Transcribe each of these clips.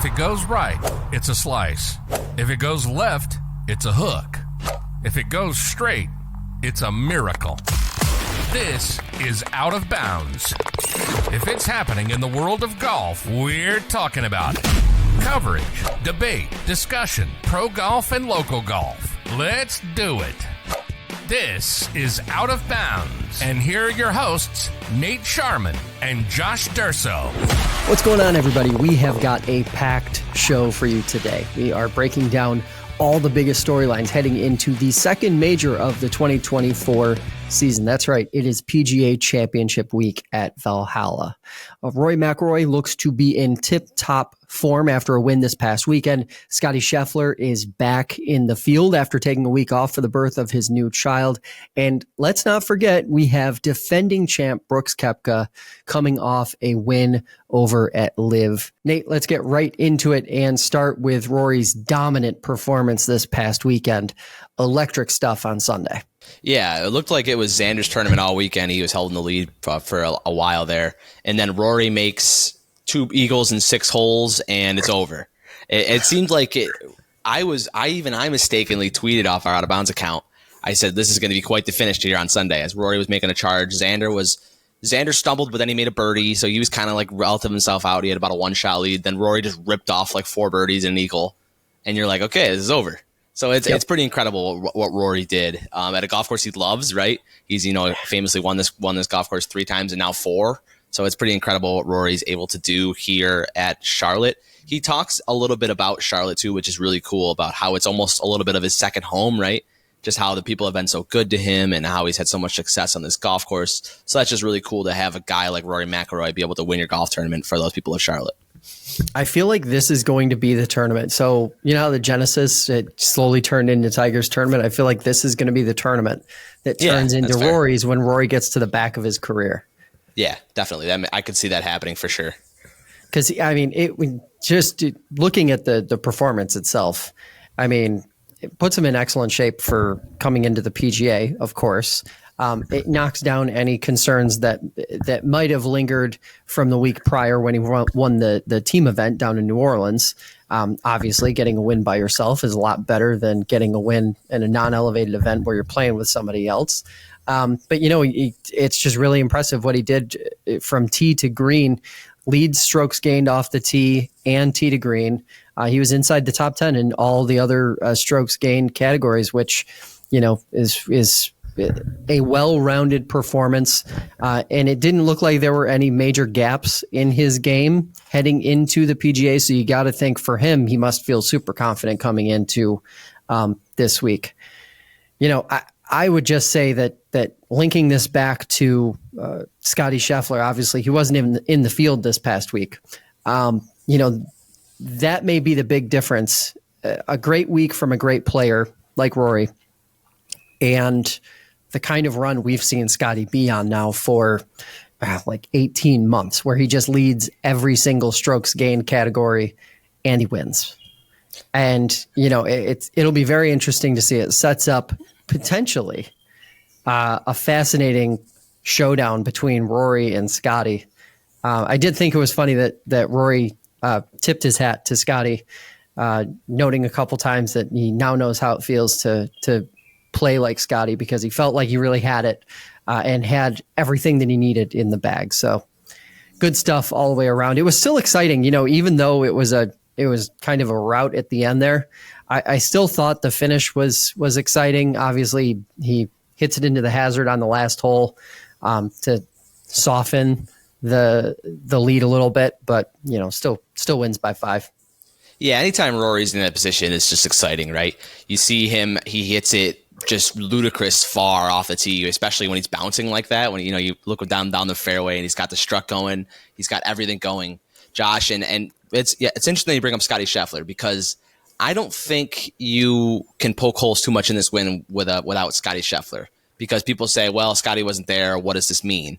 it goes right, it's a slice. If it goes left, it's a hook. If it goes straight, it's a miracle. This is Out of Bounds. If it's happening in the world of golf, we're talking about it. Coverage, debate, discussion, pro golf and local golf. Let's do it. This is Out of Bounds. And here are your hosts, Nate Sharman and Josh Durso. What's going on, everybody? We have got a packed show for you today. We are breaking down all the biggest storylines heading into the second major of the 2024 season. That's right. It is PGA Championship week at Valhalla. Rory McIlroy looks to be in tip-top form after a win this past weekend. Scottie Scheffler is back in the field after taking a week off for the birth of his new child. And let's not forget, we have defending champ Brooks Koepka coming off a win over at LIV. Nate, let's get right into it and start with Rory's dominant performance this past weekend. Electric stuff on Sunday. Yeah, it looked like it was Xander's tournament all weekend. He was holding the lead for a while there. And then Rory makes 2 eagles in 6 holes, and it's over. It seemed like it. I mistakenly tweeted off our Out of Bounds account. I said, this is going to be quite the finish here on Sunday. As Rory was making a charge, Xander stumbled, but then he made a birdie, so he was kind of like relative himself out. He had about a 1-shot lead. Then Rory just ripped off like 4 birdies and an eagle. And you're like, okay, this is over. So it's pretty incredible what Rory did at a golf course he loves, right? He's famously won this golf course 3 times and now 4. So it's pretty incredible what Rory's able to do here at Charlotte. He talks a little bit about Charlotte too, which is really cool, about how it's almost a little bit of his second home, right? Just how the people have been so good to him and how he's had so much success on this golf course. So that's just really cool to have a guy like Rory McIlroy be able to win your golf tournament for those people of Charlotte. I feel like this is going to be the tournament. So, you know how the Genesis, it slowly turned into Tiger's tournament? I feel like this is going to be the tournament that turns into Rory's when Rory gets to the back of his career. Yeah, definitely. I could see that happening for sure. Because, I mean, just looking at the performance itself, I mean, it puts him in excellent shape for coming into the PGA, of course. It knocks down any concerns that might have lingered from the week prior when he won the team event down in New Orleans. Obviously, getting a win by yourself is a lot better than getting a win in a non-elevated event where you're playing with somebody else. But, it's just really impressive what he did from tee to green. Lead strokes gained off the tee and tee to green. He was inside the top 10 in all the other strokes gained categories, which, is a well-rounded performance, and it didn't look like there were any major gaps in his game heading into the PGA. So you got to think for him, he must feel super confident coming into this week. I would just say that linking this back to Scottie Scheffler, obviously he wasn't even in the field this past week. That may be the big difference. A great week from a great player like Rory, and the kind of run we've seen Scottie be on now for like 18 months, where he just leads every single strokes gained category and he wins. And, it'll be very interesting to see. It sets up potentially a fascinating showdown between Rory and Scottie. I did think it was funny that Rory tipped his hat to Scottie, noting a couple times that he now knows how it feels to play like Scottie, because he felt like he really had it and had everything that he needed in the bag. So good stuff all the way around. It was still exciting, even though it was kind of a rout at the end there. I still thought the finish was exciting. Obviously, he hits it into the hazard on the last hole to soften the lead a little bit, but still wins by 5. Yeah, anytime Rory's in that position, it's just exciting, right? You see him, he hits it just ludicrous far off the tee, especially when he's bouncing like that. When you look down the fairway and he's got the strut going, he's got everything going, Josh. And it's interesting that you bring up Scottie Scheffler, because I don't think you can poke holes too much in this win without Scottie Scheffler, because people say, well, Scottie wasn't there. What does this mean?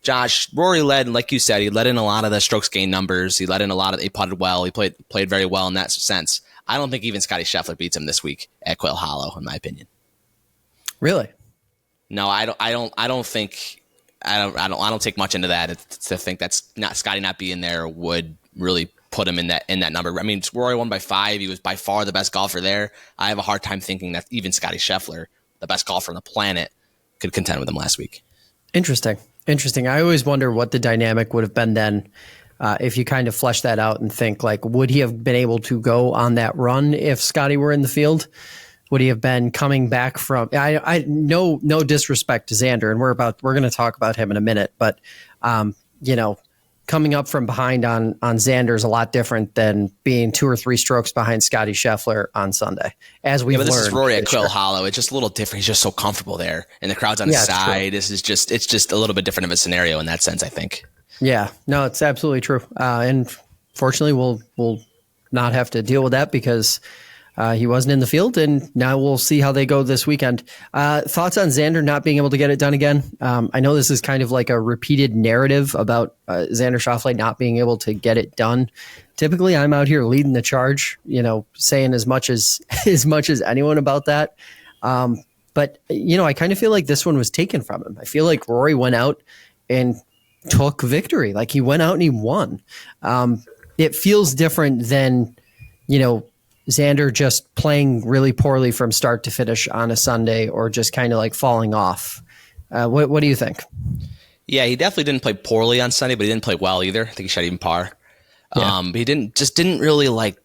Josh, Rory led, like you said, he let in a lot of the strokes gained numbers. He let in he putted well. He played very well in that sense. I don't think even Scottie Scheffler beats him this week at Valhalla, in my opinion. Really? No, I don't take much into that to think that's not Scottie not being there would really put him in that number. I mean, Rory won by 5. He was by far the best golfer there. I have a hard time thinking that even Scottie Scheffler, the best golfer on the planet, could contend with him last week. Interesting. I always wonder what the dynamic would have been then if you kind of flesh that out and think like, would he have been able to go on that run if Scottie were in the field? Would he have been coming back from? I no disrespect to Xander, and we're going to talk about him in a minute, but coming up from behind on Xander is a lot different than being 2 or 3 strokes behind Scottie Scheffler on Sunday. As we've learned, this is Rory at Valhalla. It's just a little different. He's just so comfortable there, and the crowd's on his side. It's just a little bit different of a scenario in that sense, I think. Yeah, no, it's absolutely true. And fortunately, we'll not have to deal with that because he wasn't in the field, and now we'll see how they go this weekend. Thoughts on Xander not being able to get it done again? I know this is kind of like a repeated narrative about Xander Schauffele not being able to get it done. Typically, I'm out here leading the charge, saying as much as anyone about that. But I kind of feel like this one was taken from him. I feel like Rory went out and took victory. Like he went out and he won. It feels different than, Xander just playing really poorly from start to finish on a Sunday or just kind of like falling off. What do you think? Yeah, he definitely didn't play poorly on Sunday, but he didn't play well either. I think he shot even par. Yeah. He didn't really like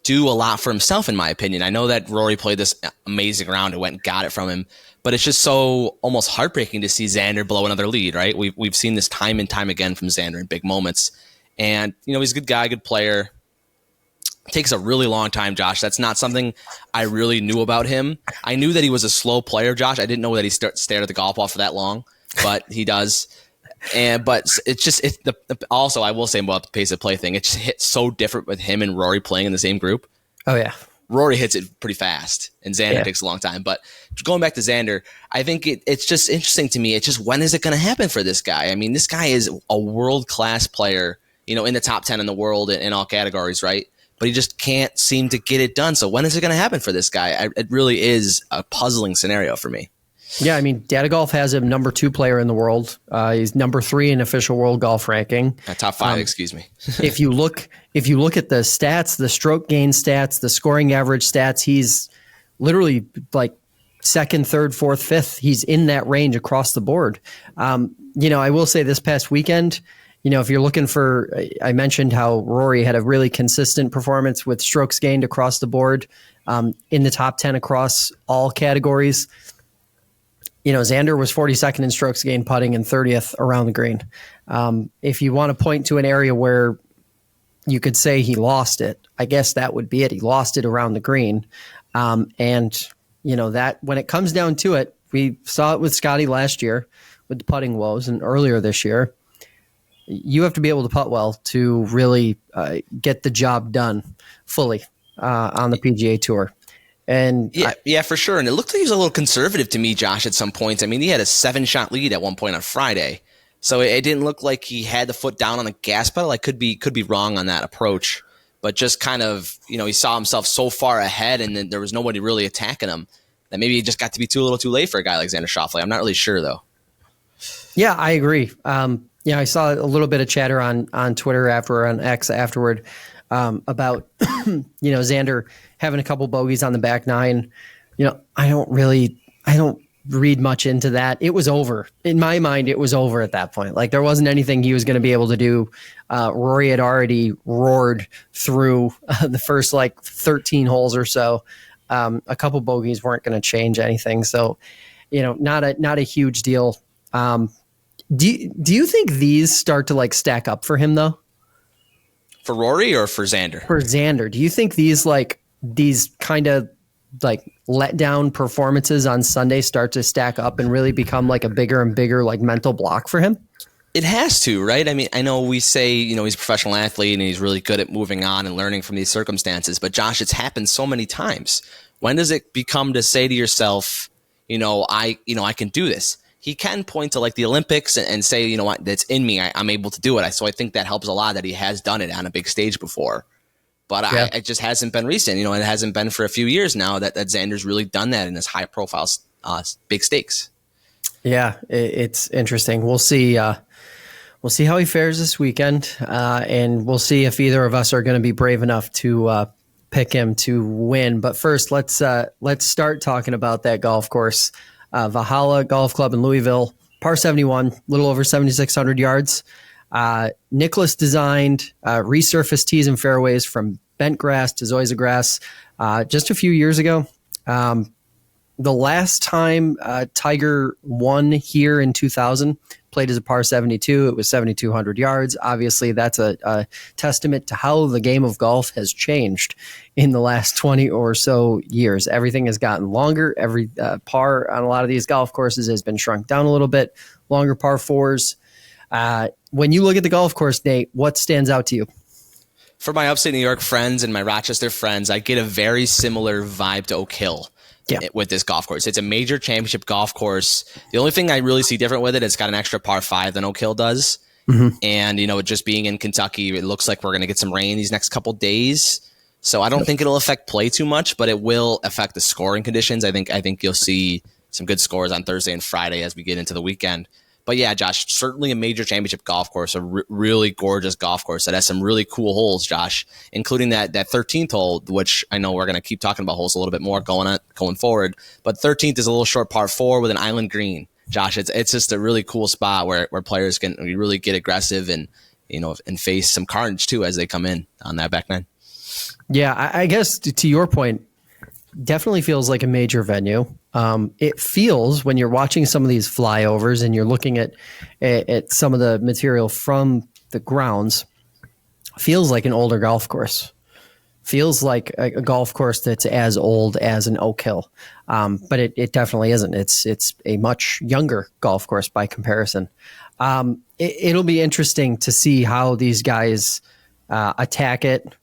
do a lot for himself, in my opinion. I know that Rory played this amazing round and went and got it from him, but it's just so almost heartbreaking to see Xander blow another lead, right? We've seen this time and time again from Xander in big moments. And, he's a good guy, good player. It takes a really long time, Josh. That's not something I really knew about him. I knew that he was a slow player, Josh. I didn't know that he stared at the golf ball for that long, but he does. But it's just also, I will say about the pace of play thing, it just hits so different with him and Rory playing in the same group. Oh, yeah. Rory hits it pretty fast, and Xander takes a long time. But going back to Xander, I think it's just interesting to me. It's just, when is it going to happen for this guy? I mean, this guy is a world-class player, in the top 10 in the world in all categories, right? But he just can't seem to get it done. So when is it going to happen for this guy? It really is a puzzling scenario for me. Yeah, I mean, Data Golf has him number 2 player in the world. He's number 3 in official world golf ranking. Top 5, excuse me. if you look at the stats, the stroke gain stats, the scoring average stats, he's literally like 2nd, 3rd, 4th, 5th. He's in that range across the board. I will say this past weekend, if you're looking for, I mentioned how Rory had a really consistent performance with strokes gained across the board, in the top 10 across all categories. Xander was 42nd in strokes gained putting and 30th around the green. If you want to point to an area where you could say he lost it, I guess that would be it. He lost it around the green. That when it comes down to it, we saw it with Scottie last year with the putting woes, and earlier this year. You have to be able to putt well to really get the job done fully on the PGA Tour. And yeah, for sure. And it looked like he was a little conservative to me, Josh, at some points. I mean, he had a 7-shot lead at one point on Friday, so it didn't look like he had the foot down on the gas pedal. I could be wrong on that approach, but just kind of, he saw himself so far ahead, and then there was nobody really attacking him, that maybe he just got to be a little too late for a guy like Xander Schauffele. I'm not really sure though. Yeah, I agree. I saw a little bit of chatter on Twitter on X afterward about Xander having a couple bogeys on the back nine. I don't read much into that. It was over. In my mind, it was over at that point. Like, there wasn't anything he was going to be able to do. Rory had already roared through the first 13 holes or so. A couple bogeys weren't going to change anything. So, not a huge deal. Do you think these start to stack up for him though? For Rory or for Xander? For Xander. Do you think these kind of let down performances on Sunday start to stack up and really become a bigger and bigger mental block for him? It has to, right? I mean, I know we say, he's a professional athlete and he's really good at moving on and learning from these circumstances, but Josh, it's happened so many times. When does it become to say to yourself, I can do this? He can point to the Olympics and say, what, that's in me. I'm able to do it. So I think that helps a lot that he has done it on a big stage before. But it just hasn't been recent. It hasn't been for a few years now that Xander's really done that in his high profile, big stakes. Yeah, it's interesting. We'll see We'll see how he fares this weekend, and we'll see if either of us are going to be brave enough to pick him to win. But first, let's start talking about that golf course, Valhalla Golf Club in Louisville, par 71, a little over 7,600 yards. Nicholas designed resurfaced tees and fairways from bent grass to zoysia grass just a few years ago. The last time Tiger won here in 2000, played as a par 72. It was 7,200 yards. Obviously, that's a testament to how the game of golf has changed in the last 20 or so years. Everything has gotten longer. Every par on a lot of these golf courses has been shrunk down a little bit, longer par fours. When you look at the golf course, Nate, what stands out to you? For my upstate New York friends and my Rochester friends, I get a very similar vibe to Oak Hill. Yeah. With this golf course. It's a major championship golf course. The only thing I really see different with it, it's got an extra par 5 than Oak Hill does. Mm-hmm. And, just being in Kentucky, it looks like we're going to get some rain these next couple days. So I don't think it'll affect play too much, but it will affect the scoring conditions. I think you'll see some good scores on Thursday and Friday as we get into the weekend. But yeah, Josh, certainly a major championship golf course, a really gorgeous golf course that has some really cool holes, Josh, including that 13th hole, which I know we're going to keep talking about holes a little bit more going forward. But 13th is a little short par 4 with an island green. Josh, it's just a really cool spot where players can really get aggressive and face some carnage too as they come in on that back nine. Yeah, I guess to your point, definitely feels like a major venue. It feels, when you're watching some of these flyovers and you're looking at some of the material from the grounds, feels like an older golf course. Feels like a golf course that's as old as an Oak Hill. But it definitely isn't. It's a much younger golf course by comparison. It'll be interesting to see how these guys attack it.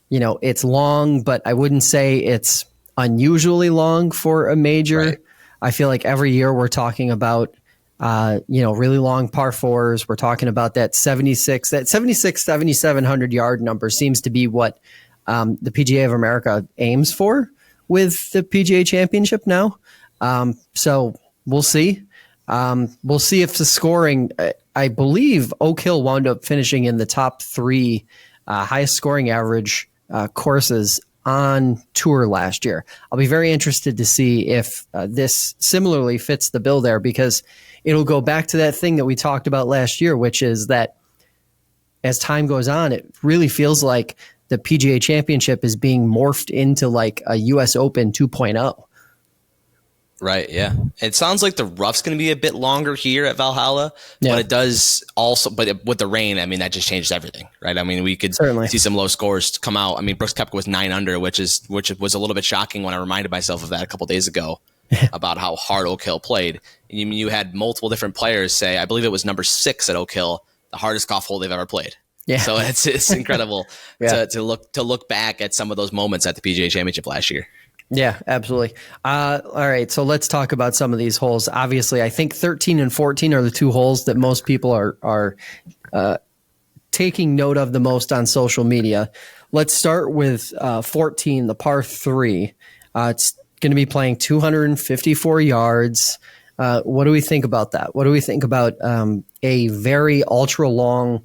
It's long, but I wouldn't say it's unusually long for a major. Right. I feel like every year we're talking about, really long par fours. We're talking about that 7,700 yard number seems to be what the PGA of America aims for with the PGA Championship now. So we'll see. We'll see if the scoring, I believe Oak Hill wound up finishing in the top 3 highest scoring average courses on tour last year. I'll be very interested to see if this similarly fits the bill there, because it'll go back to that thing that we talked about last year, which is that as time goes on, it really feels like the PGA Championship is being morphed into like a US Open 2.0. Right, yeah. It sounds like the rough's going to be a bit longer here at Valhalla, but it does also, with the rain, I mean, that just changed everything, right? I mean, we could see some low scores come out. I mean, Brooks Koepka was 9 under, which was a little bit shocking when I reminded myself of that a couple days ago about how hard Oak Hill played. And you had multiple different players say, I believe it was number 6 at Oak Hill, the hardest golf hole they've ever played. Yeah. So it's incredible to look back at some of those moments at the PGA Championship last year. Yeah, absolutely. All right, so let's talk about some of these holes. Obviously, I think 13 and 14 are the 2 holes that most people are taking note of the most on social media. Let's start with 14, the par 3. It's going to be playing 254 yards. What do we think about that? What do we think about a very ultra-long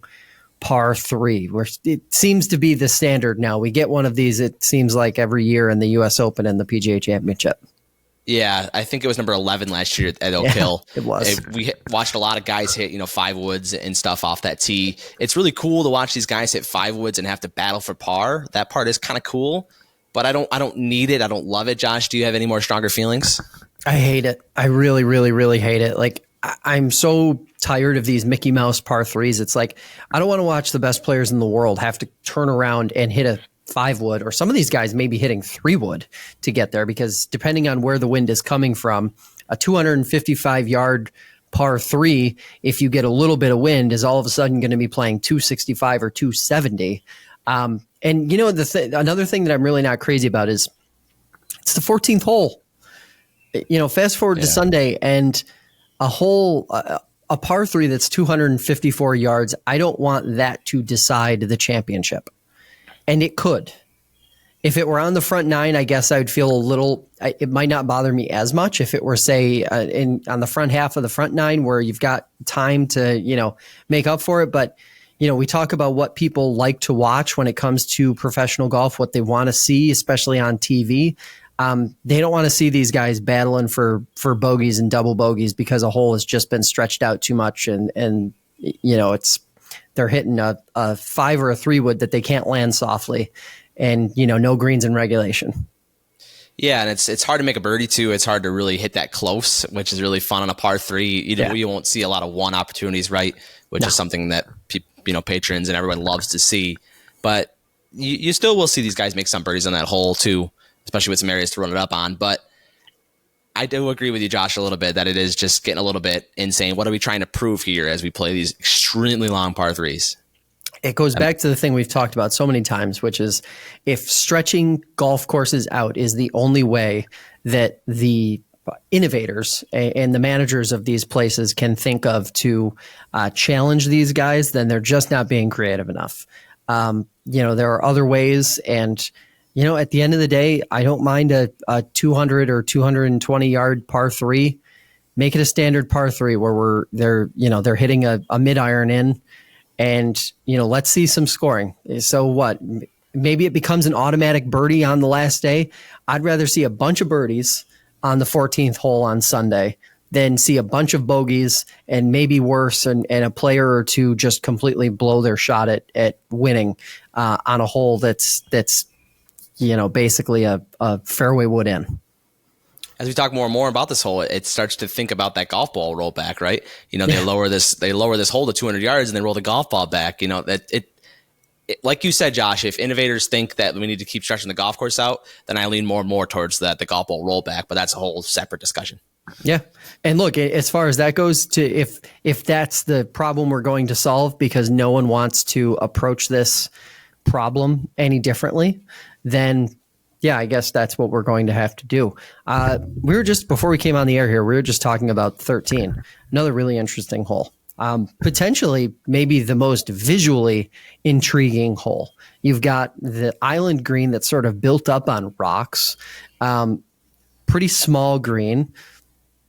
par 3, where it seems to be the standard now? We get one of these, it seems like, every year in the US Open and the PGA Championship. Yeah, I think it was number 11 last year at Oak Hill. It was. We watched a lot of guys hit, 5 woods and stuff off that tee. It's really cool to watch these guys hit 5 woods and have to battle for par. That part is kind of cool, but I don't need it. I don't love it. Josh, do you have any more stronger feelings? I hate it. I really, really, really hate it. Like, I'm so tired of these Mickey Mouse par 3s. It's like, I don't want to watch the best players in the world have to turn around and hit a 5 wood, or some of these guys may be hitting 3 wood to get there, because depending on where the wind is coming from, a 255 yard par 3, if you get a little bit of wind, is all of a sudden going to be playing 265 or 270. And another thing that I'm really not crazy about is it's the 14th hole. Fast forward to Sunday, and a hole, a par 3 that's 254 yards. I don't want that to decide the championship. And it could. If it were on the front nine, I guess I would feel a little. It might not bother me as much if it were, say, on the front half of the front nine where you've got time to make up for it. But we talk about what people like to watch when it comes to professional golf, what they want to see, especially on TV. They don't want to see these guys battling for bogeys and double bogeys because a hole has just been stretched out too much, and they're hitting a 5 or a 3 wood that they can't land softly, and no greens in regulation. Yeah, and it's hard to make a birdie too. It's hard to really hit that close, which is really fun on a par 3. You won't see a lot of one opportunities, right? Which is something that patrons and everyone loves to see. But you still will see these guys make some birdies on that hole too, especially with some areas to run it up on. But I do agree with you, Josh, a little bit that it is just getting a little bit insane. What are we trying to prove here as we play these extremely long par 3s? It goes back to the thing we've talked about so many times, which is if stretching golf courses out is the only way that the innovators and the managers of these places can think of to challenge these guys, then they're just not being creative enough. There are other ways, and at the end of the day, I don't mind a 200 or 220 yard par 3. Make it a standard par 3 where they're hitting a mid iron in, and let's see some scoring. So what? Maybe it becomes an automatic birdie on the last day. I'd rather see a bunch of birdies on the 14th hole on Sunday than see a bunch of bogeys and maybe worse, and a player or two just completely blow their shot at winning on a hole that's basically a fairway wood in. As we talk more and more about this hole, it starts to think about that golf ball roll back, right? They lower this hole to 200 yards and they roll the golf ball back. It like you said, Josh, if innovators think that we need to keep stretching the golf course out, then I lean more and more towards the golf ball roll back. But that's a whole separate discussion. Yeah. And look, as far as that goes, to if that's the problem we're going to solve because no one wants to approach this problem any differently, then yeah, I guess that's what we're going to have to do. We were just, before we came on the air here, we were just talking about 13, another really interesting hole. Potentially maybe the most visually intriguing hole. You've got the island green that's sort of built up on rocks, pretty small green,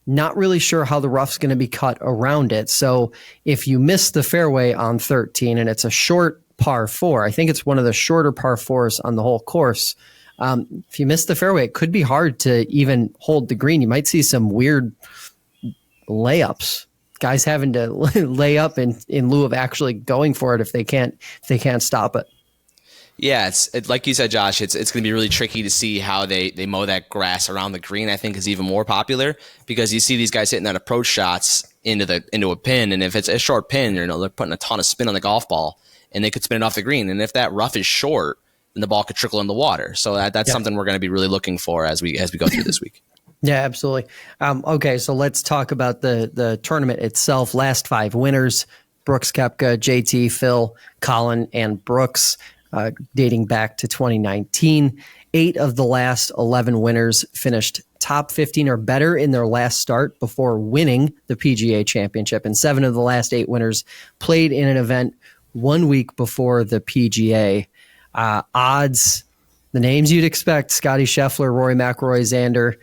not really sure how the rough's going to be cut around it. So if you miss the fairway on 13 and it's a short par 4, I think it's one of the shorter par 4s on the whole course. If you miss the fairway, it could be hard to even hold the green. You might see some weird layups, guys having to lay up in lieu of actually going for it if they can't stop it. Yeah, it's like you said, Josh, it's going to be really tricky to see how they mow that grass around the green. I think is even more popular because you see these guys hitting that approach shots into a pin, and if it's a short pin, they're putting a ton of spin on the golf ball, and they could spin it off the green. And if that rough is short, then the ball could trickle in the water. So that's something we're going to be really looking for as we go through this week. Yeah, absolutely. Okay, so let's talk about the tournament itself. Last 5 winners: Brooks Koepka, JT, Phil, Colin, and Brooks, dating back to 2019. 8 of the last 11 winners finished top 15 or better in their last start before winning the PGA Championship, and 7 of the last 8 winners played in an event 1 week before the PGA. Odds, the names you'd expect: Scottie Scheffler, Rory McIlroy, Xander,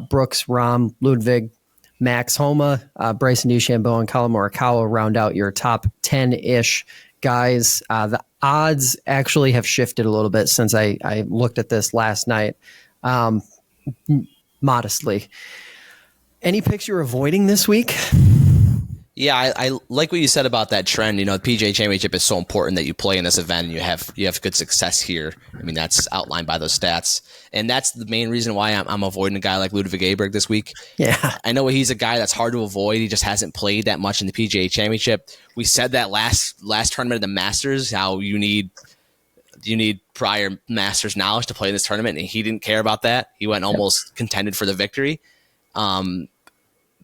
Brooks, Rahm, Ludwig, Max Homa, Bryson DeChambeau, and Collin Morikawa round out your top 10-ish guys. The odds actually have shifted a little bit since I looked at this last night, modestly. Any picks you're avoiding this week? Yeah, I like what you said about that trend. The PGA Championship is so important that you play in this event and you have good success here. I mean, that's outlined by those stats, and that's the main reason why I'm avoiding a guy like Ludwig Aberg this week. Yeah, I know he's a guy that's hard to avoid. He just hasn't played that much in the PGA Championship. We said that last tournament of the Masters, how you need prior Masters knowledge to play in this tournament, and he didn't care about that. He went almost contended for the victory.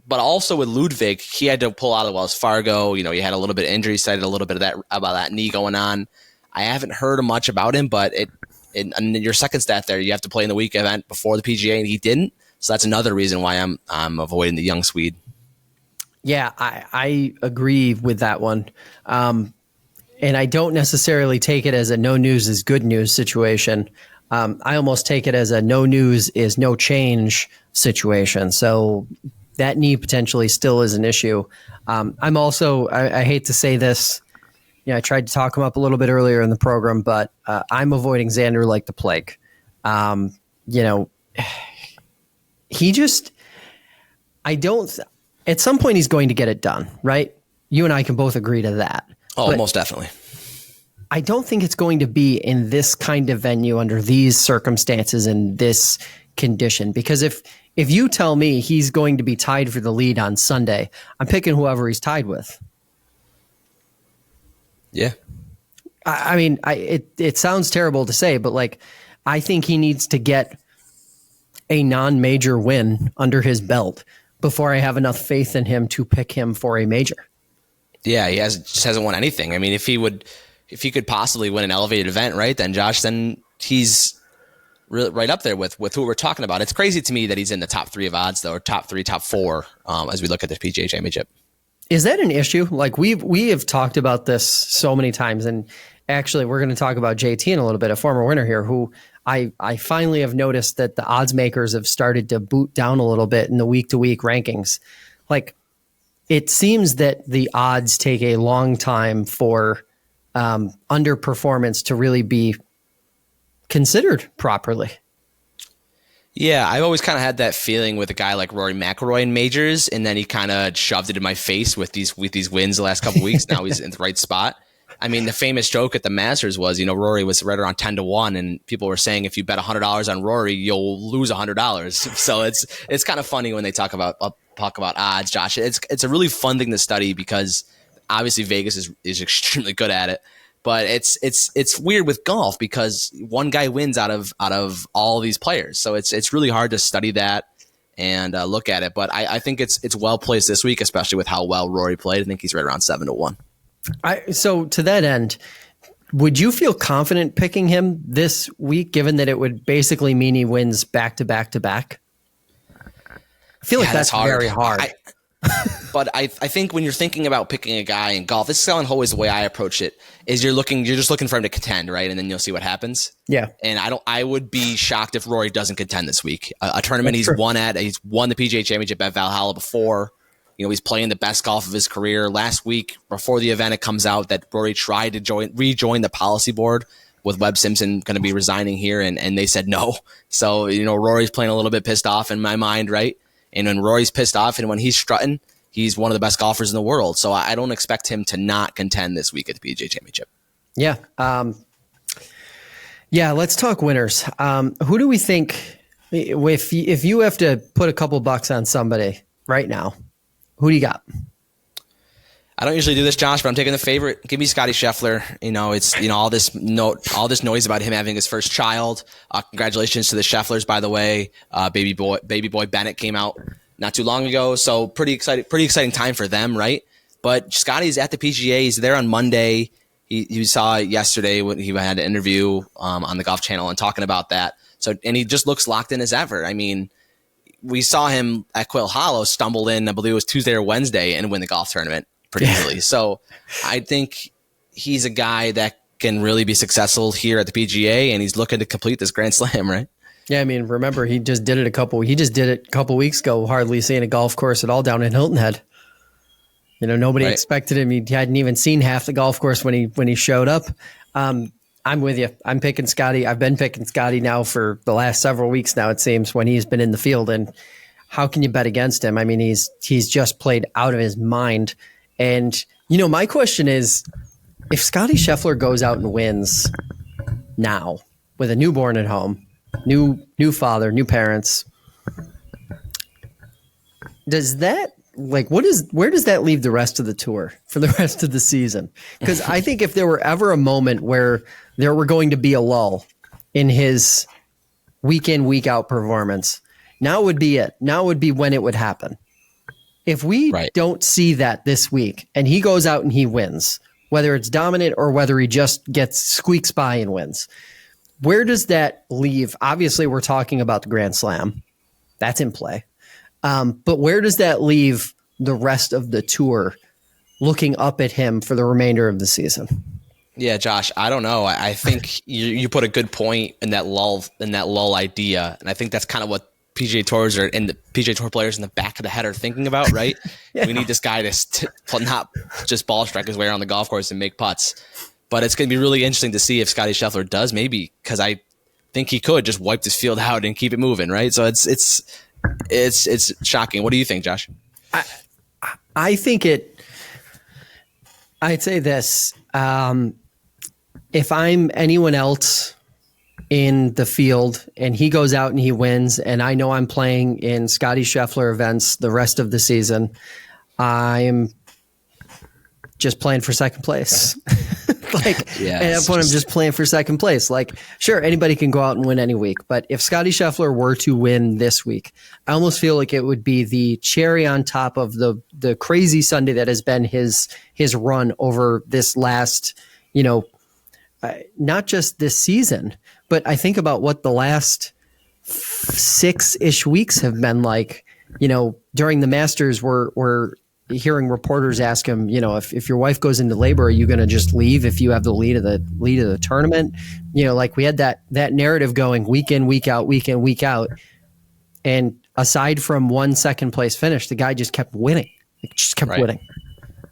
But also with Ludwig, he had to pull out of Wells Fargo. He had a little bit of injury, cited a little bit of that about that knee going on. I haven't heard much about him, but in your second stat there, you have to play in the week event before the PGA, and he didn't. So that's another reason why I'm avoiding the young Swede. Yeah, I agree with that one. And I don't necessarily take it as a no news is good news situation. I almost take it as a no news is no change situation. So that knee potentially still is an issue. I'm also, I hate to say this, I tried to talk him up a little bit earlier in the program, but I'm avoiding Xander like the plague. He just, at some point he's going to get it done, right? You and I can both agree to that. Oh, but most definitely. I don't think it's going to be in this kind of venue under these circumstances in this condition, because if you tell me he's going to be tied for the lead on Sunday, I'm picking whoever he's tied with. Yeah. I mean, it sounds terrible to say, but like, I think he needs to get a non-major win under his belt before I have enough faith in him to pick him for a major. Yeah, he just hasn't won anything. I mean, if he could possibly win an elevated event, right, then Josh, then he's really right up there with who we're talking about. It's crazy to me that he's in the top 3 of odds, though, or top 3, top 4, as we look at the PGA Championship. Is that an issue? Like we have talked about this so many times, and actually we're going to talk about JT in a little bit, a former winner here, who I finally have noticed that the odds makers have started to boot down a little bit in the week-to-week rankings. Like, it seems that the odds take a long time for underperformance to really be considered properly. Yeah, I've always kind of had that feeling with a guy like Rory McIlroy in majors, and then he kind of shoved it in my face with these wins the last couple of weeks. Now he's in the right spot. I mean, the famous joke at the Masters was, Rory was right around 10-1, and people were saying if you bet $100 on Rory, you'll lose $100. So it's kind of funny when they talk about odds, Josh. It's a really fun thing to study because obviously Vegas is extremely good at it. But it's weird with golf because one guy wins out of all these players. So it's really hard to study that and look at it. But I think it's well placed this week, especially with how well Rory played. I think he's right around 7-1. So to that end, would you feel confident picking him this week, given that it would basically mean he wins back to back to back? I feel like that's very hard. But I think when you're thinking about picking a guy in golf, this is always the way I approach it, is you're just looking for him to contend, right? And then you'll see what happens. Yeah. And I would be shocked if Rory doesn't contend this week. A tournament he's won the PGA Championship at Valhalla before. He's playing the best golf of his career. Last week, before the event, it comes out that Rory tried to rejoin the policy board with Webb Simpson going to be resigning here, and they said no. So, Rory's playing a little bit pissed off in my mind, right? And when Rory's pissed off and when he's strutting, he's one of the best golfers in the world. So I don't expect him to not contend this week at the PGA Championship. Yeah. Let's talk winners. Who do we think, if you have to put a couple bucks on somebody right now, who do you got? I don't usually do this, Josh, but I'm taking the favorite. Give me Scottie Scheffler. It's all this noise about him having his first child. Congratulations to the Schefflers, by the way. Baby boy Bennett came out not too long ago, so pretty exciting time for them, right? But Scottie's at the PGA. He's there on Monday. You saw yesterday when he had an interview on the Golf Channel and talking about that. And he just looks locked in as ever. I mean, we saw him at Quail Hollow stumble in, I believe it was Tuesday or Wednesday, and win the golf tournament pretty easily. So I think he's a guy that can really be successful here at the PGA, and he's looking to complete this Grand Slam, right? Yeah, I mean, remember he just did it a couple weeks ago, hardly seeing a golf course at all down in Hilton Head. Nobody expected him. He hadn't even seen half the golf course when he showed up. I'm with you. I'm picking Scottie. I've been picking Scottie now for the last several weeks now, it seems, when he's been in the field. And how can you bet against him? I mean, he's just played out of his mind. And, my question is, if Scottie Scheffler goes out and wins now with a newborn at home, new father, new parents, does that, where does that leave the rest of the tour for the rest of the season? Because I think if there were ever a moment where there were going to be a lull in his week in, week out performance, now would be it. Now would be when it would happen. If we don't see that this week and he goes out and he wins, whether it's dominant or whether he just squeaks by and wins, where does that leave? Obviously, we're talking about the Grand Slam. That's in play. But where does that leave the rest of the tour looking up at him for the remainder of the season? Yeah, Josh, I don't know. I think you put a good point in that lull idea, and I think that's kind of what PGA Tours and the PGA Tour players in the back of the head are thinking about, right? Yeah. We need this guy to not just ball strike his way around the golf course and make putts. But it's going to be really interesting to see if Scottie Scheffler does, maybe, because I think he could just wipe this field out and keep it moving, right? So it's shocking. What do you think, Josh? I think I'd say this. If I'm anyone else in the field and he goes out and he wins, and I know I'm playing in Scottie Scheffler events the rest of the season, I'm just playing for second place. And that's when I'm just playing for second place. Like, sure, anybody can go out and win any week, but if Scottie Scheffler were to win this week, I almost feel like it would be the cherry on top of the crazy Sunday that has been his run over this last, not just this season, but I think about what the last 6-ish weeks have been like. During the Masters, we're hearing reporters ask him, if your wife goes into labor, are you going to just leave if you have the lead of the tournament? Like we had that narrative going week in, week out, week in, week out. And aside from one second place finish, the guy just kept winning. Winning.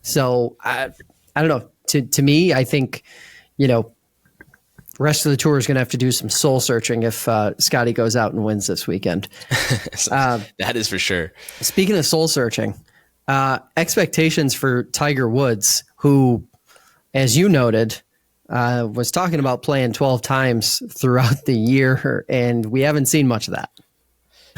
So I don't know. To me, I think, rest of the tour is going to have to do some soul searching if Scottie goes out and wins this weekend. That is for sure. Speaking of soul searching, expectations for Tiger Woods, who, as you noted, was talking about playing 12 times throughout the year, and we haven't seen much of that.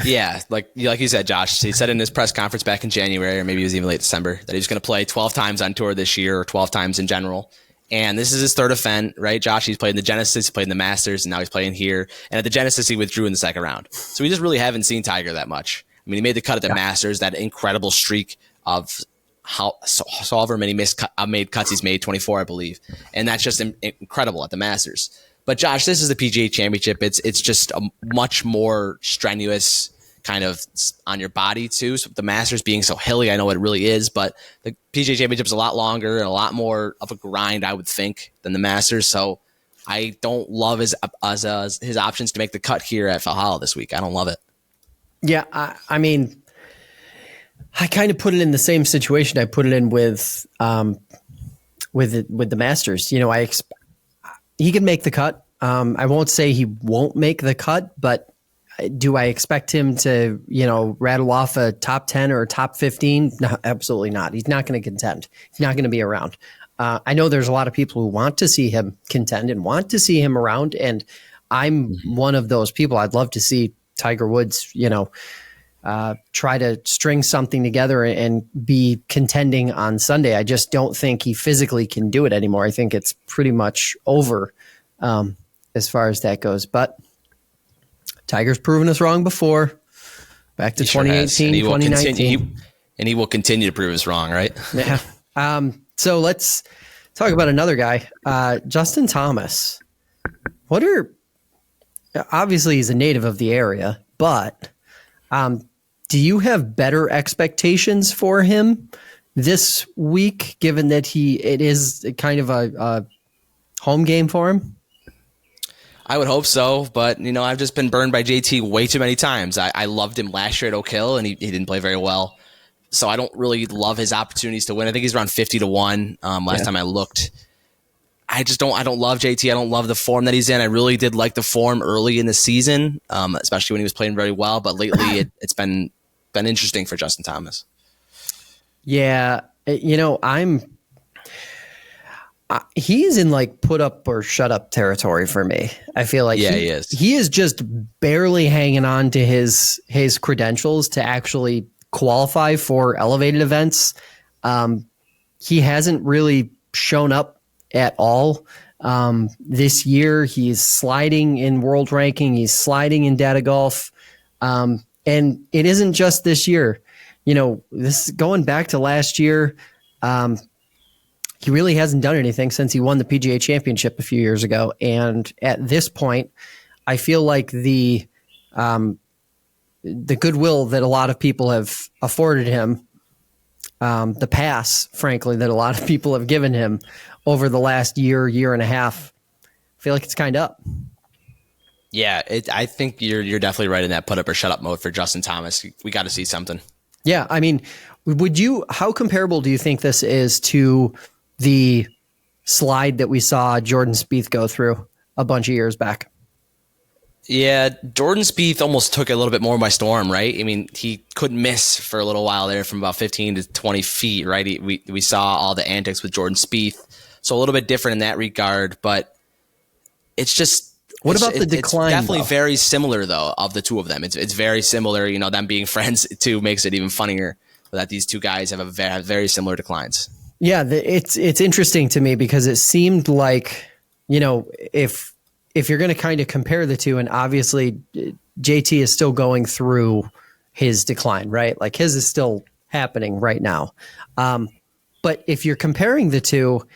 Yeah, like you said, Josh, he said in his press conference back in January, or maybe it was even late December, that he was going to play 12 times on tour this year, or 12 times in general. And this is his third event, right, Josh? He's played in the Genesis, he played in the Masters, and now he's playing here. And at the Genesis, he withdrew in the second round. So we just really haven't seen Tiger that much. I mean, he made the cut at the Masters, that incredible streak of however many made cuts he's made, 24, I believe. And that's just incredible at the Masters. But Josh, this is the PGA Championship. It's just a much more strenuous kind of on your body too. So the Masters being so hilly, I know it really is, but the PGA Championship is a lot longer and a lot more of a grind, I would think, than the Masters. So I don't love his options to make the cut here at Valhalla this week. I don't love it. Yeah, I mean, I kind of put it in the same situation I put it in with the Masters. He can make the cut. I won't say he won't make the cut, but do I expect him to, rattle off a top 10 or a top 15? No, absolutely not. He's not going to contend. He's not going to be around. I know there's a lot of people who want to see him contend and want to see him around, and I'm one of those people. I'd love to see Tiger Woods, try to string something together and be contending on Sunday. I just don't think he physically can do it anymore. I think it's pretty much over as far as that goes. But Tiger's proven us wrong before. Back to 2018, 2019. And he will continue to prove us wrong, right? Yeah. So let's talk about another guy, Justin Thomas. Obviously he's a native of the area, but do you have better expectations for him this week, given that it is kind of a home game for him? I would hope so, but I've just been burned by JT way too many times. I loved him last year at Oak Hill, and he didn't play very well. So I don't really love his opportunities to win. I think he's around 50-1 last time I looked. I don't love JT. I don't love the form that he's in. I really did like the form early in the season, especially when he was playing very well. But lately, it's been interesting for Justin Thomas. Yeah, he's in like put up or shut up territory for me. I feel like he is. He is just barely hanging on to his credentials to actually qualify for elevated events. He hasn't really shown up at all. This year, he's sliding in world ranking. He's sliding in data golf. And it isn't just this year. This is going back to last year. He really hasn't done anything since he won the PGA Championship a few years ago. And at this point, I feel like the goodwill that a lot of people have afforded him the pass, frankly, that a lot of people have given him over the last year and a half. I feel like it's kind of up. Yeah, I think you're definitely right in that put up or shut up mode for Justin Thomas. We got to see something. Yeah, I mean, how comparable do you think this is to the slide that we saw Jordan Spieth go through a bunch of years back? Yeah, Jordan Spieth almost took it a little bit more by storm, right? I mean, he couldn't miss for a little while there from about 15 to 20 feet, right? We saw all the antics with Jordan Spieth. So a little bit different in that regard, but it's just... What about the decline? It's definitely very similar, though, of the two of them. It's very similar. You know, them being friends, too, makes it even funnier that these two guys have very similar declines. Yeah, it's interesting to me because it seemed like, you know, if you're going to kind of compare the two, and obviously JT is still going through his decline, right? Like his is still happening right now. But if you're comparing the two,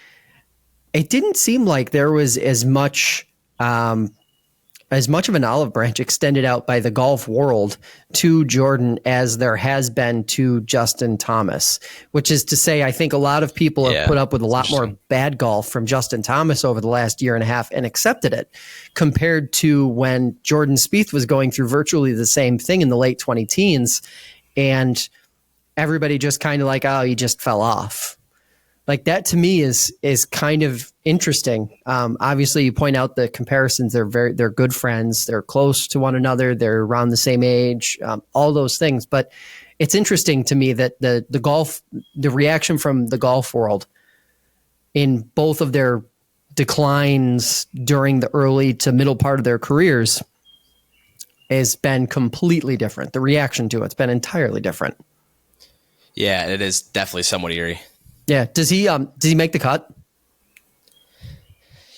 it didn't seem like there was as much of an olive branch extended out by the golf world to Jordan as there has been to Justin Thomas, which is to say, I think a lot of people have put up with a lot more bad golf from Justin Thomas over the last year and a half and accepted it, compared to when Jordan Spieth was going through virtually the same thing in the late 2010s, and everybody just kind of like, oh, he just fell off. Like that to me is kind of interesting. Obviously, you point out the comparisons. They're good friends. They're close to one another. They're around the same age. All those things. But it's interesting to me that the reaction from the golf world in both of their declines during the early to middle part of their careers has been completely different. The reaction to it's been entirely different. Yeah, it is definitely somewhat eerie. Yeah. Does he make the cut?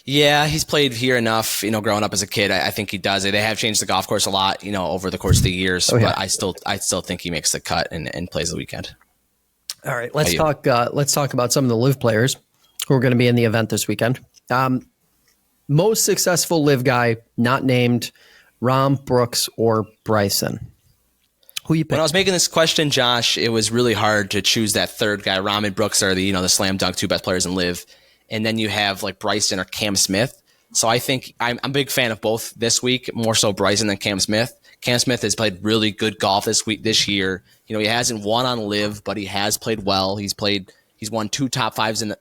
Yeah, he's played here enough, you know, growing up as a kid. I think he does. They have changed the golf course a lot, you know, over the course of the years, but I still think he makes the cut and plays the weekend. All right. Let's talk about some of the LIV players who are going to be in the event this weekend. Most successful LIV guy not named Rahm, Brooks, or Bryson. Who you pick? When I was making this question, Josh, it was really hard to choose that third guy. Rahm and Brooks are the slam dunk two best players in LIV, and then you have like Bryson or Cam Smith. So I think I'm a big fan of both this week, more so Bryson than Cam Smith. Cam Smith has played really good golf this year. You know, he hasn't won on LIV, but he has played well. He's won two top fives on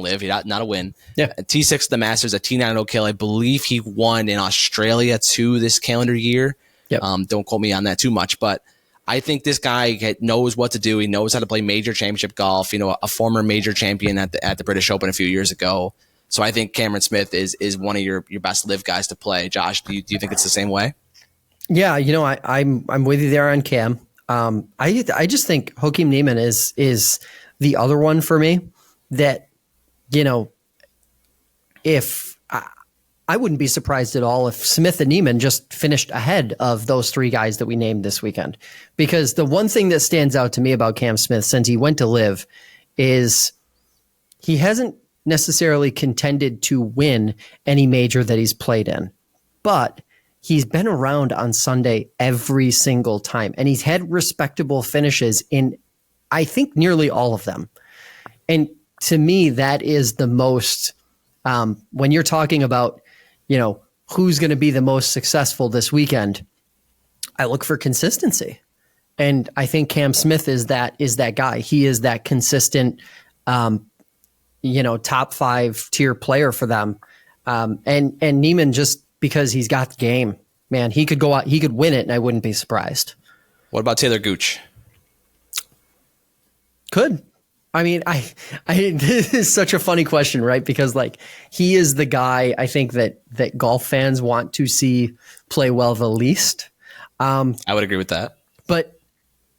LIV, not a win. Yeah. A T6 at the Masters, a T9 at Oak Hill. I believe he won in Australia too this calendar year. Yep. Don't quote me on that too much, but I think this guy knows what to do. He knows how to play major championship golf. You know, a former major champion at the British Open a few years ago. So I think Cameron Smith is one of your best LIV guys to play. Josh, do you think it's the same way? Yeah, you know, I'm with you there on Cam. I just think Joaquin Niemann is the other one for me that, you know, if I wouldn't be surprised at all if Smith and Niemann just finished ahead of those three guys that we named this weekend. Because the one thing that stands out to me about Cam Smith since he went to LIV is he hasn't necessarily contended to win any major that he's played in. But he's been around on Sunday every single time. And he's had respectable finishes in, I think, nearly all of them. And to me, that is the most, when you're talking about, you know, who's going to be the most successful this weekend, I look for consistency. And I think Cam Smith is that guy. He is that consistent, you know, top 5 tier player for them. And Niemann, just because he's got the game, man, he could go out, he could win it, and I wouldn't be surprised. What about Taylor Gooch? Could. I mean, I this is such a funny question, right? Because like he is the guy I think that golf fans want to see play well the least. I would agree with that. But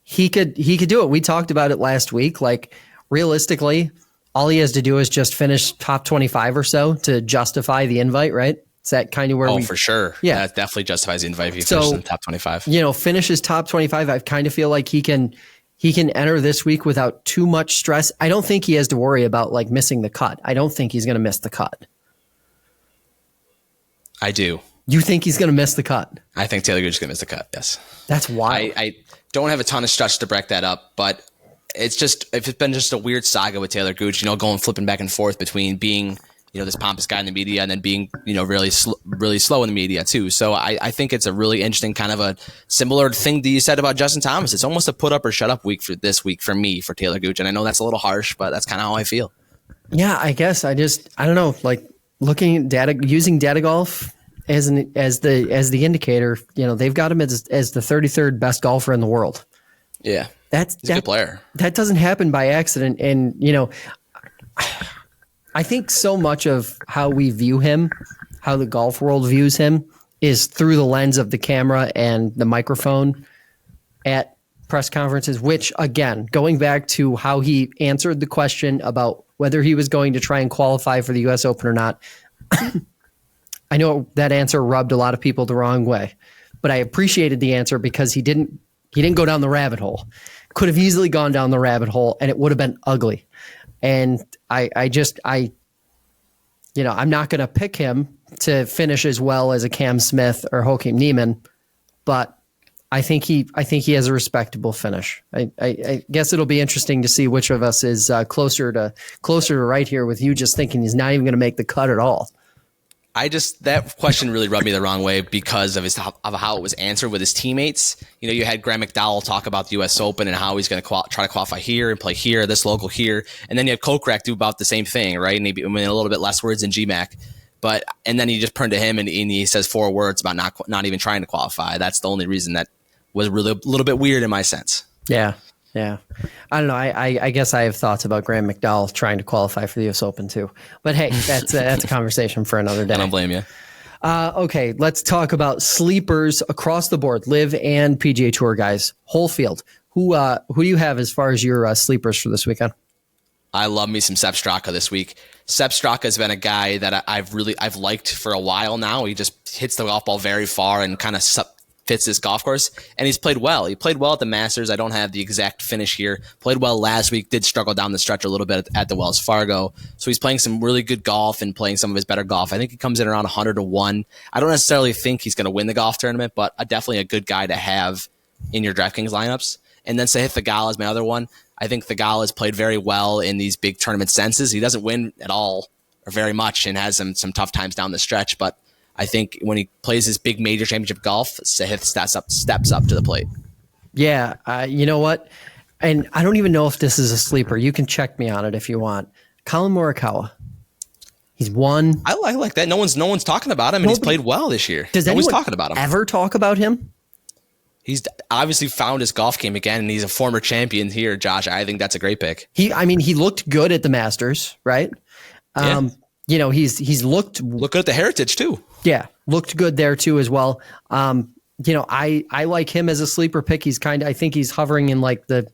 he could do it. We talked about it last week. Like realistically, all he has to do is just finish top 25 or so to justify the invite, right? Is that kind of where for sure. Yeah. That definitely justifies the invite if he finishes in the top 25. You know, finishes top 25. I kind of feel like he can enter this week without too much stress. I don't think he has to worry about like missing the cut. I don't think he's going to miss the cut. I do. You think he's going to miss the cut? I think Taylor Gooch is going to miss the cut. Yes. That's wild. Don't have a ton of stats to back that up, but it's been just a weird saga with Taylor Gooch, going flipping back and forth between being, this pompous guy in the media and then being, really slow in the media too. So I think it's a really interesting kind of a similar thing that you said about Justin Thomas. It's almost a put up or shut up week for this week for me, for Taylor Gooch. And I know that's a little harsh, but that's kind of how I feel. Yeah, I guess I don't know, like looking at data, using data golf as the indicator, they've got him as the 33rd best golfer in the world. Yeah. He's a good player. That doesn't happen by accident. And, I think so much of how we view him, how the golf world views him, is through the lens of the camera and the microphone at press conferences, which, again, going back to how he answered the question about whether he was going to try and qualify for the U.S. Open or not, I know that answer rubbed a lot of people the wrong way, but I appreciated the answer because he didn't go down the rabbit hole. Could have easily gone down the rabbit hole and it would have been ugly. And I'm not going to pick him to finish as well as a Cam Smith or Joakim Niemann, but I think he has a respectable finish. I guess it'll be interesting to see which of us is closer to right here, with you just thinking he's not even going to make the cut at all. That question really rubbed me the wrong way because of how it was answered with his teammates. You had Graham McDowell talk about the U.S. Open and how he's going to try to qualify here and play here, this local here. And then you had Kokrak do about the same thing, right? Maybe a little bit less words than GMAC. And then you just turn to him and he says 4 words about not even trying to qualify. That's the only reason that was really a little bit weird in my sense. Yeah. Yeah. I don't know. I guess I have thoughts about Graham McDowell trying to qualify for the U.S. Open too. But hey, that's a conversation for another day. I don't blame you. Okay, let's talk about sleepers across the board, Live and PGA Tour guys. Whole field. Who do you have as far as your sleepers for this weekend? I love me some Sepp Straka this week. Sepp Straka has been a guy that I've liked for a while now. He just hits the golf ball very far and kind of fits this golf course, and he's played well. He played well at the Masters. I don't have the exact finish here. Played well last week, did struggle down the stretch a little bit at the Wells Fargo. So he's playing some really good golf and playing some of his better golf. I think he comes in around 100-1. I don't necessarily think he's going to win the golf tournament, but definitely a good guy to have in your DraftKings lineups. And then Sahith Theegala is my other one. I think Theegala has played very well in these big tournament senses. He doesn't win at all or very much and has some tough times down the stretch, but I think when he plays his big major championship golf, Sahith steps up to the plate. Yeah, you know what? And I don't even know if this is a sleeper. You can check me on it if you want. Colin Morikawa. He's won. I like that. No one's talking about him, and he's played well this year. Does anyone talking about him? Ever talk about him? He's obviously found his golf game again, and he's a former champion here, Josh. I think that's a great pick. He looked good at the Masters, right? Yeah. He's looked good at the Heritage too. Yeah, looked good there too as well. I like him as a sleeper pick. I think he's hovering in like the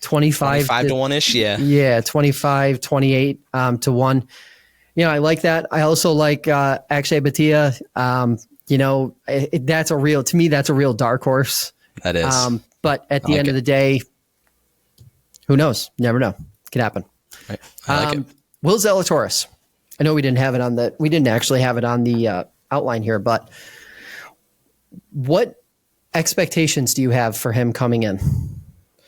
25 to 1-ish. Yeah. Yeah. 25, 28 to 1. I like that. I also like Akshay Bhatia. To me, that's a real dark horse. That is. But at the end of the day, who knows? You never know. It could happen. Right. I like it. Will Zalatoris. I know we didn't actually have it on the outline here, but what expectations do you have for him coming in?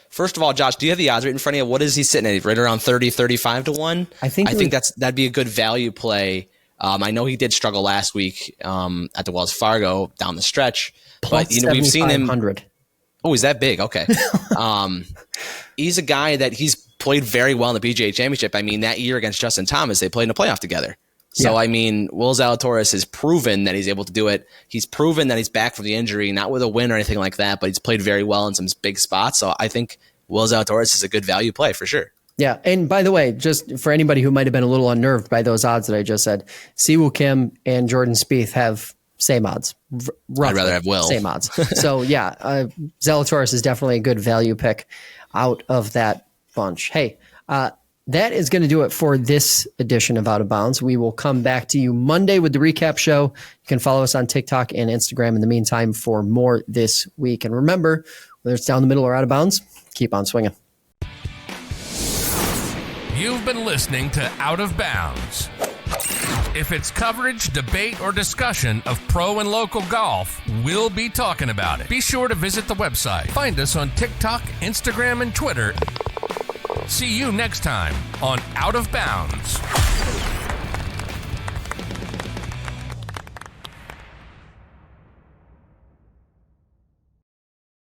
First of all, Josh, do you have the odds right in front of you? What is he sitting at? Right around 30, 35 to 1? I think that'd be a good value play. I know he did struggle last week at the Wells Fargo down the stretch, but we've seen him. Oh, he's that big? Okay. He's a guy that he's played very well in the PGA Championship. That year against Justin Thomas, they played in a playoff together. So, yeah. Will Zalatoris has proven that he's able to do it. He's proven that he's back from the injury, not with a win or anything like that, but he's played very well in some big spots. So I think Will Zalatoris is a good value play for sure. Yeah. And by the way, just for anybody who might have been a little unnerved by those odds that I just said, Siwoo Kim and Jordan Spieth have same odds. Roughly, I'd rather have Will. Same odds. So yeah, Zalatoris is definitely a good value pick out of that bunch. Hey, that is going to do it for this edition of Out of Bounds. We will come back to you Monday with the recap show. You can follow us on TikTok and Instagram in the meantime for more this week. And remember, whether it's down the middle or out of bounds, keep on swinging. You've been listening to Out of Bounds. If it's coverage, debate, or discussion of pro and local golf, we'll be talking about it. Be sure to visit the website. Find us on TikTok, Instagram, and Twitter. See you next time on Out of Bounds.